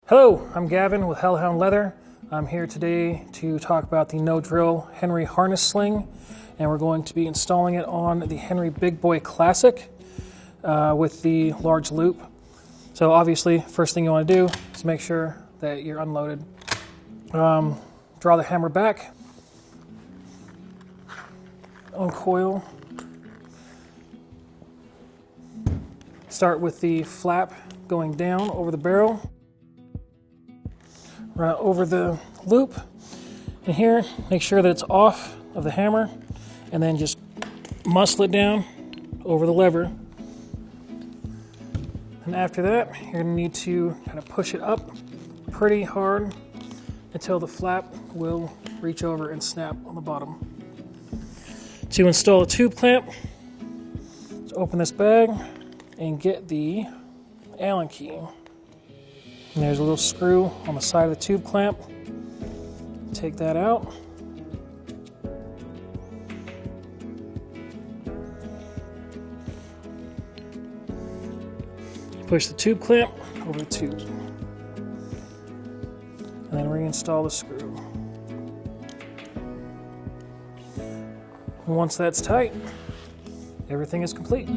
Hello, I'm Gavin with Hellhound Leather. I'm here today to talk about the no-drill Henry harness sling, and we're going to be installing it on the Henry Big Boy Classic with the large loop. So obviously, first thing you want to do is make sure that you're unloaded. Draw the hammer back, uncoil, start with the flap going down over the barrel. Run it over the loop, and here, make sure that it's off of the hammer, and then just muscle it down over the lever. And after that, you're going to need to kind of push it up pretty hard until the flap will reach over and snap on the bottom. To install a tube clamp, let's open this bag and get the Allen key. And there's a little screw on the side of the tube clamp. Take that out. Push the tube clamp over the tube. And then reinstall the screw. And once that's tight, everything is complete.